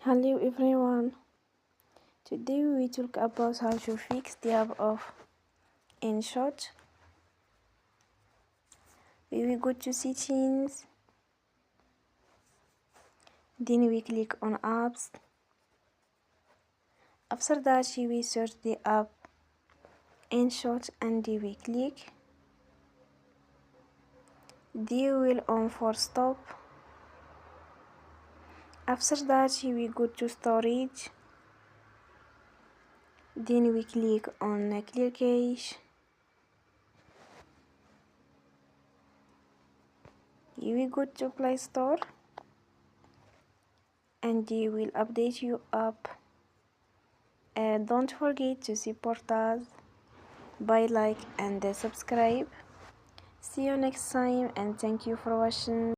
Hello everyone, today we talk about how to fix the app of InShOt. We will go to settings, then we click on apps. After that we search the app InShOt and we click. Then we will on for stop. After that we go to storage, then we click on clear cache. We go to Play Store and they will update your app. Don't forget to support us by like and subscribe. See you next time and thank you for watching.